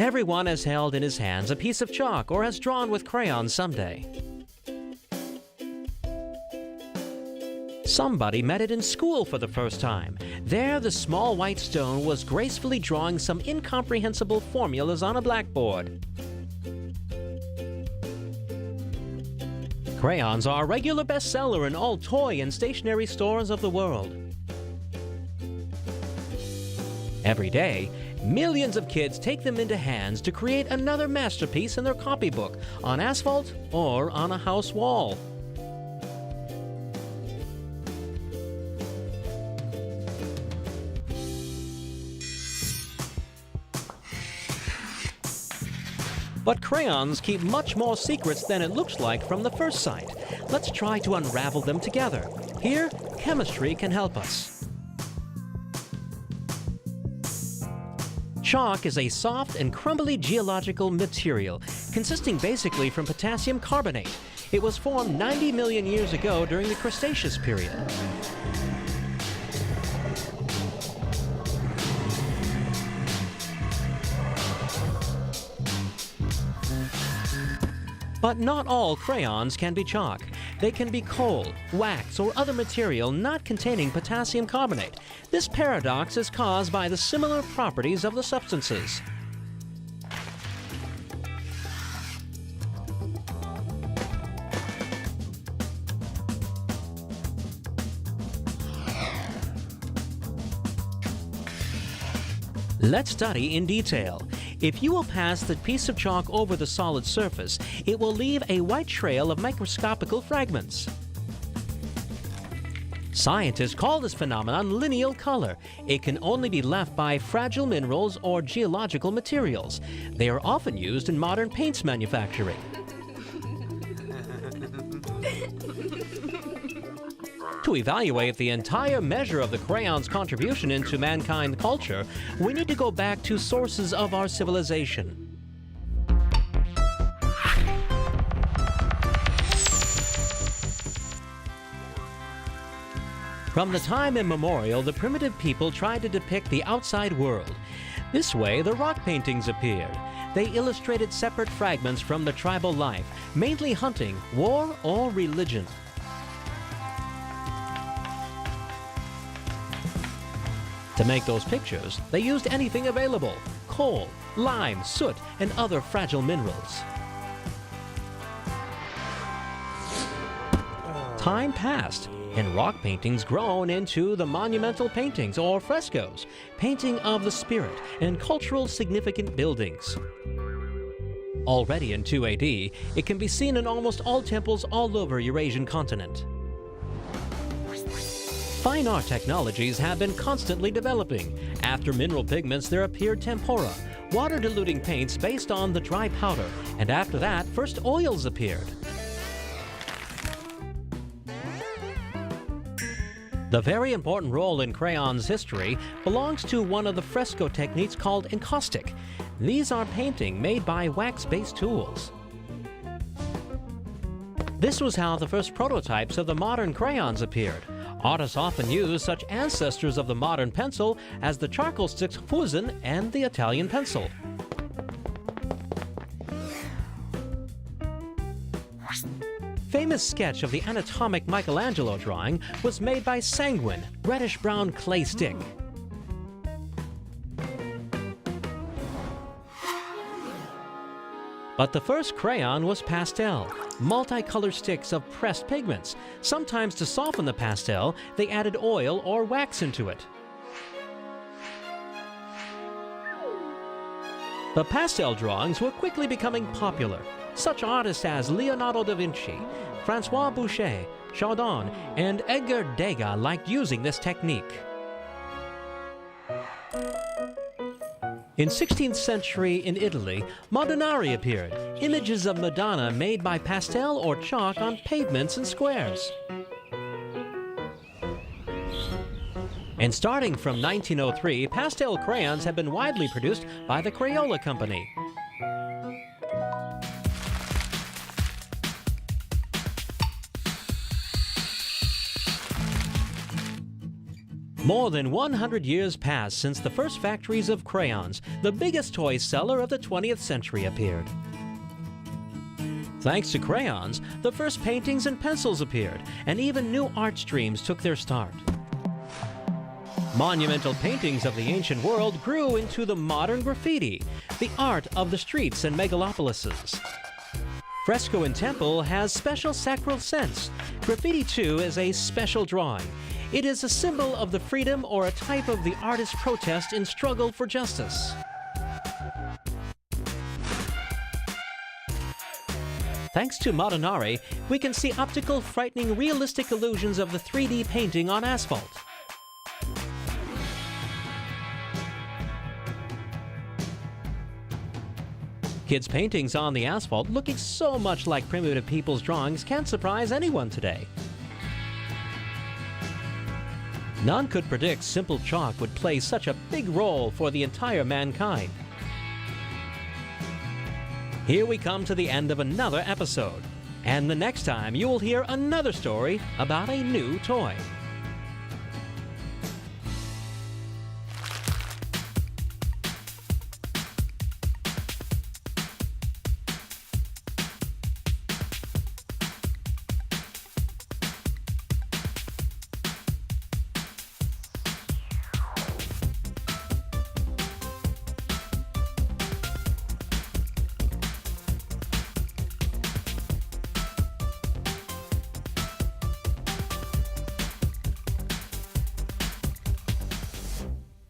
Everyone has held in his hands a piece of chalk or has drawn with crayons someday. Somebody met it in school for the first time. There, the small white stone was gracefully drawing some incomprehensible formulas on a blackboard. Crayons are a regular bestseller in all toy and stationery stores of the world. Every day, millions of kids take them into hands to create another masterpiece in their copybook, on asphalt or on a house wall. But crayons keep much more secrets than it looks like from the first sight. Let's try to unravel them together. Here, chemistry can help us. Chalk is a soft and crumbly geological material, consisting basically from potassium carbonate. It was formed 90 million years ago during the Cretaceous period. But not all crayons can be chalk. They can be coal, wax, or other material not containing potassium carbonate. This paradox is caused by the similar properties of the substances. Let's study in detail. If you will pass the piece of chalk over the solid surface, it will leave a white trail of microscopical fragments. Scientists call this phenomenon lineal color. It can only be left by fragile minerals or geological materials. They are often used in modern paints manufacturing. To evaluate the entire measure of the crayon's contribution into mankind culture, we need to go back to sources of our civilization. From the time immemorial, the primitive people tried to depict the outside world. This way, the rock paintings appeared. They illustrated separate fragments from the tribal life, mainly hunting, war, or religion. To make those pictures, they used anything available: coal, lime, soot, and other fragile minerals. Time passed, and rock paintings grown into the monumental paintings or frescoes, painting of the spirit and cultural significant buildings. Already in 2 AD, it can be seen in almost all temples all over Eurasian continent. Fine art technologies have been constantly developing. After mineral pigments, there appeared tempera, water-diluting paints based on the dry powder, and after that, first oils appeared. The very important role in crayons' history belongs to one of the fresco techniques called encaustic. These are painting made by wax-based tools. This was how the first prototypes of the modern crayons appeared. Artists often use such ancestors of the modern pencil as the charcoal sticks fusin and the Italian pencil. Famous sketch of the anatomic Michelangelo drawing was made by sanguine, reddish-brown clay stick. But the first crayon was pastel, multicolored sticks of pressed pigments. Sometimes to soften the pastel, they added oil or wax into it. The pastel drawings were quickly becoming popular. Such artists as Leonardo da Vinci, Francois Boucher, Chardin, and Edgar Degas liked using this technique. In 16th century in Italy, Modernari appeared, images of Madonna made by pastel or chalk on pavements and squares. And starting from 1903, pastel crayons have been widely produced by the Crayola Company. More than 100 years passed since the first factories of crayons, the biggest toy seller of the 20th century, appeared. Thanks to crayons, the first paintings and pencils appeared, and even new art streams took their start. Monumental paintings of the ancient world grew into the modern graffiti, the art of the streets and megalopolises. Fresco in temple has special sacral sense. Graffiti, too, is a special drawing. It is a symbol of the freedom or a type of the artist's protest in struggle for justice. Thanks to Modenari, we can see optical, frightening, realistic illusions of the 3D painting on asphalt. Kids' paintings on the asphalt looking so much like primitive people's drawings can't surprise anyone today. None could predict simple chalk would play such a big role for the entire mankind. Here we come to the end of another episode, and the next time you will hear another story about a new toy.